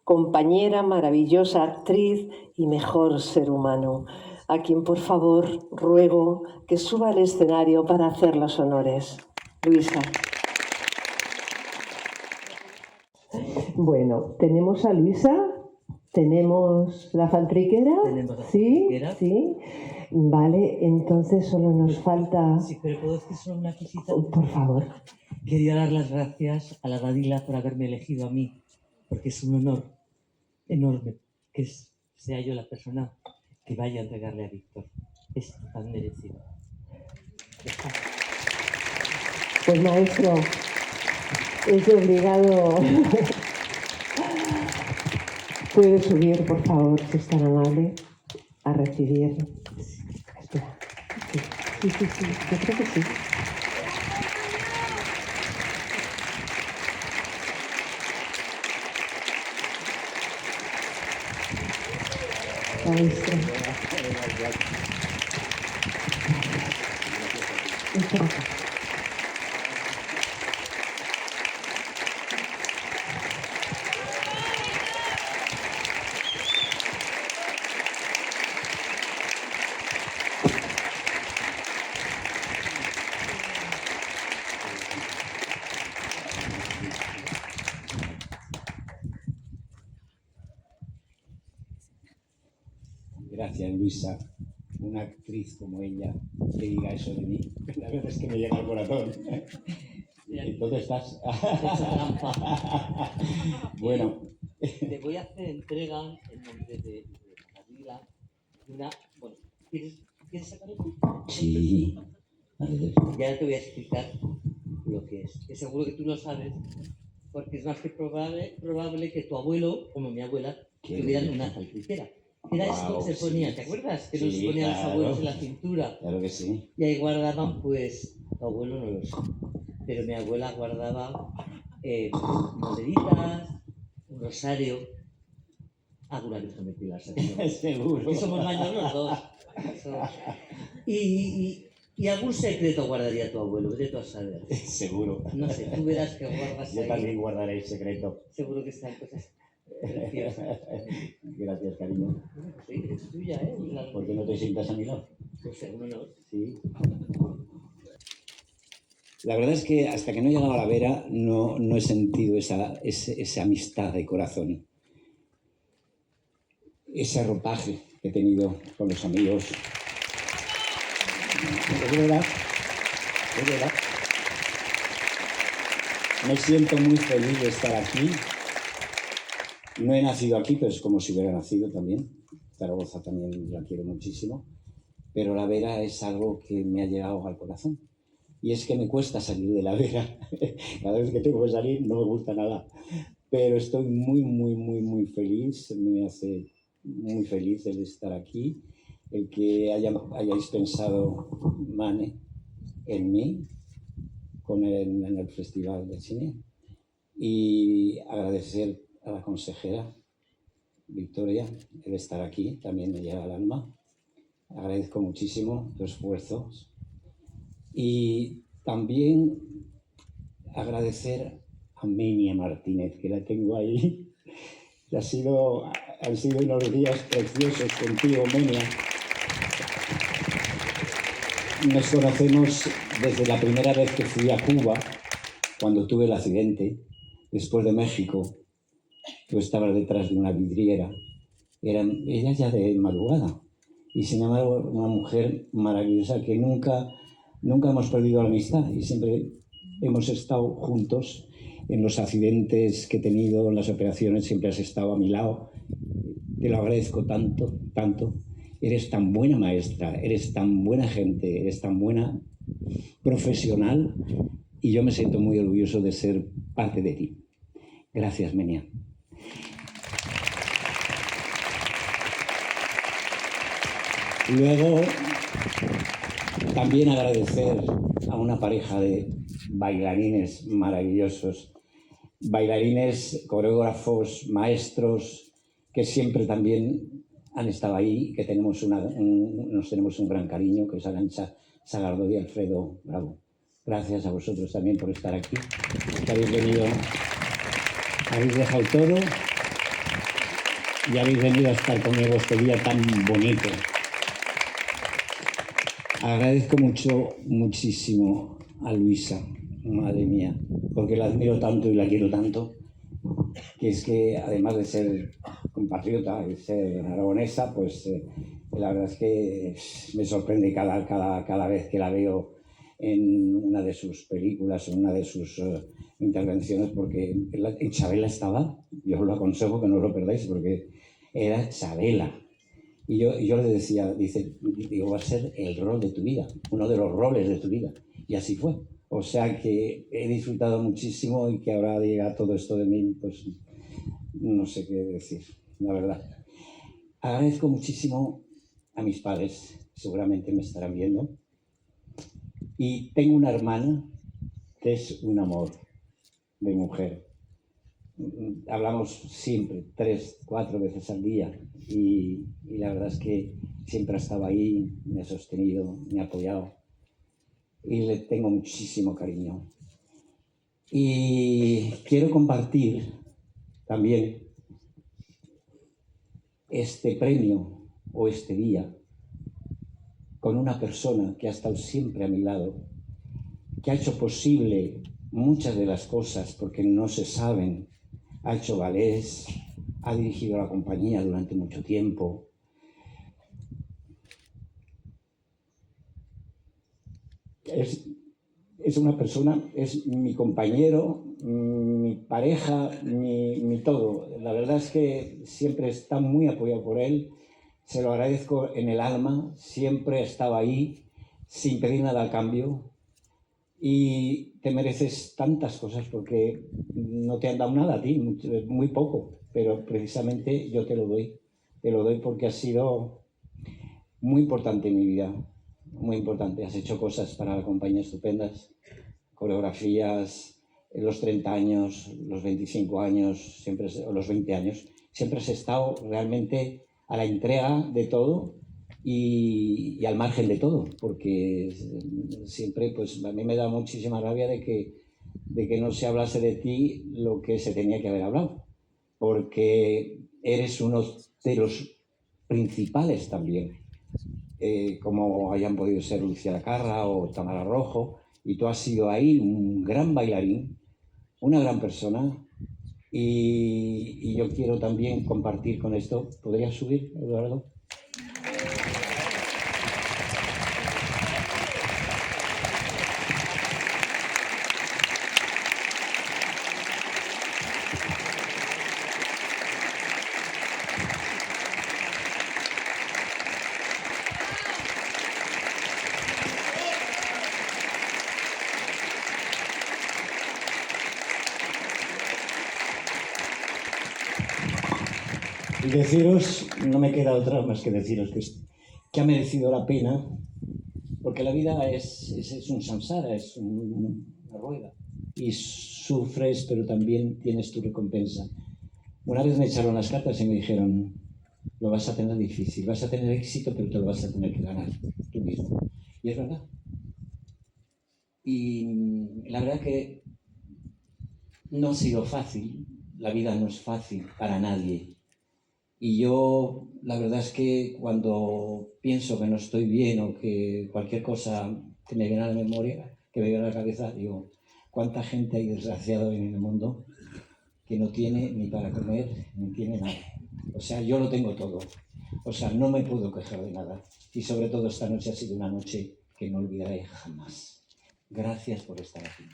compañera, maravillosa actriz y mejor ser humano, a quien por favor ruego que suba al escenario para hacer los honores. Luisa. Bueno, tenemos a Luisa, tenemos la faltriquera. Tenemos la sí, faltriquera. sí. Vale, entonces solo nos falta... Sí, pero ¿puedo decir solo una cosita? Por favor. Quería dar las gracias a la Gadila por haberme elegido a mí, porque es un honor enorme que sea yo la persona que vaya a entregarle a Víctor. Es tan merecido. Pues maestro, es obligado. Puede subir, por favor, si es tan amable, a recibir. Espera. Sí, yo creo que sí. Maestro. Espera. Gracias, Luisa. Una actriz como ella que diga eso de mí, la verdad es que me llega al corazón. Entonces estás... Bueno. Te voy a hacer entrega en nombre de Gabriela. Bueno, ¿quieres sacar esto? Sí. Ya te voy a explicar lo que es. Que seguro que tú lo sabes, porque es más que probable que tu abuelo, como mi abuela, tuvieran una faltriquera. Era esto que se ponía, ¿te acuerdas? Que nos ponían los abuelos en la cintura. Claro que sí. Y ahí guardaban, pues, tu abuelo no lo sé, pero mi abuela guardaba moneditas, un rosario, alguna vez me pilas. Seguro. Que somos mayores los dos. Y algún secreto guardaría tu abuelo, vete tú a saber. Seguro. No sé, tú verás que guardas Yo ahí. también guardaré el secreto. Seguro que están cosas preciosas. Gracias, cariño. Sí, es tuya, ¿eh? ¿Por qué no te sientas a mi lado? Pues seguro no. Sí. La verdad es que hasta que no he llegado a la Vera no he sentido esa amistad de corazón. Ese arropaje que he tenido con los amigos. ¿Es verdad? ¿Es verdad? Me siento muy feliz de estar aquí. No he nacido aquí, pero es como si hubiera nacido también. Zaragoza también la quiero muchísimo. Pero la Vera es algo que me ha llegado al corazón. Y es que me cuesta salir de la Vera. Cada vez que tengo que salir no me gusta nada. Pero estoy muy feliz. Me hace muy feliz el estar aquí. El que hayáis pensado, Mane, en mí en el Festival de Cine. Y agradecer a la consejera Victoria el estar aquí. También me llega al alma. Agradezco muchísimo tu esfuerzo. Y también agradecer a Menia Martínez, que la tengo ahí. Han sido unos días preciosos contigo, Menia. Nos conocemos desde la primera vez que fui a Cuba, cuando tuve el accidente, después de México. Tú estabas detrás de una vidriera. Ella ya de madrugada. Y sin embargo, una mujer maravillosa que nunca hemos perdido la amistad y siempre hemos estado juntos en los accidentes que he tenido, en las operaciones, siempre has estado a mi lado. Te lo agradezco tanto, tanto. Eres tan buena maestra, eres tan buena gente, eres tan buena profesional y yo me siento muy orgulloso de ser parte de ti. Gracias, Menia. Luego, también agradecer a una pareja de bailarines maravillosos, bailarines, coreógrafos, maestros, que siempre también han estado ahí, que nos tenemos un gran cariño, que es Arantxa Sagardo y Alfredo Bravo. Gracias a vosotros también por estar aquí, que habéis venido, habéis dejado todo y habéis venido a estar conmigo este día tan bonito. Agradezco muchísimo a Luisa, madre mía, porque la admiro tanto y la quiero tanto, que es que además de ser compatriota y ser aragonesa, pues la verdad es que me sorprende cada vez que la veo en una de sus películas, en una de sus intervenciones, porque en Chabela estaba, yo os lo aconsejo que no os lo perdáis, porque era Chabela. Y yo le decía, digo, va a ser el rol de tu vida, uno de los roles de tu vida. Y así fue. O sea que he disfrutado muchísimo y que ahora diga todo esto de mí, pues no sé qué decir, la verdad. Agradezco muchísimo a mis padres, seguramente me estarán viendo. Y tengo una hermana que es un amor de mujer. Hablamos siempre, 3, 4 veces al día y la verdad es que siempre ha estado ahí, me ha sostenido, me ha apoyado y le tengo muchísimo cariño. Y quiero compartir también este premio o este día con una persona que ha estado siempre a mi lado, que ha hecho posible muchas de las cosas porque no se saben. Ha hecho ballets, ha dirigido la compañía durante mucho tiempo. Es una persona, es mi compañero, mi pareja, mi todo. La verdad es que siempre está muy apoyado por él. Se lo agradezco en el alma. Siempre ha estado ahí sin pedir nada a cambio. Y te mereces tantas cosas porque no te han dado nada a ti, muy poco, pero precisamente yo te lo doy porque has sido muy importante en mi vida, muy importante. Has hecho cosas para la compañía estupendas, coreografías, los 30 años, los 25 años, o los 20 años, siempre has estado realmente a la entrega de todo y al margen de todo, porque siempre pues a mí me da muchísima rabia de que no se hablase de ti lo que se tenía que haber hablado, porque eres uno de los principales también, como hayan podido ser Lucía Lacarra o Tamara Rojo, y tú has sido ahí un gran bailarín, una gran persona, y yo quiero también compartir con esto. ¿Podrías subir, Eduardo? Y deciros, no me queda otra más que deciros que ha merecido la pena, porque la vida es un samsara, es una rueda, y sufres, pero también tienes tu recompensa. Una vez me echaron las cartas y me dijeron, lo vas a tener difícil, vas a tener éxito, pero te lo vas a tener que ganar tú mismo. Y es verdad. Y la verdad que no ha sido fácil, la vida no es fácil para nadie. Y yo, la verdad es que cuando pienso que no estoy bien o que cualquier cosa que me viene a la memoria, que me viene a la cabeza, digo, ¿cuánta gente hay desgraciada en el mundo que no tiene ni para comer, ni tiene nada? O sea, yo lo tengo todo. O sea, no me puedo quejar de nada. Y sobre todo esta noche ha sido una noche que no olvidaré jamás. Gracias por estar aquí.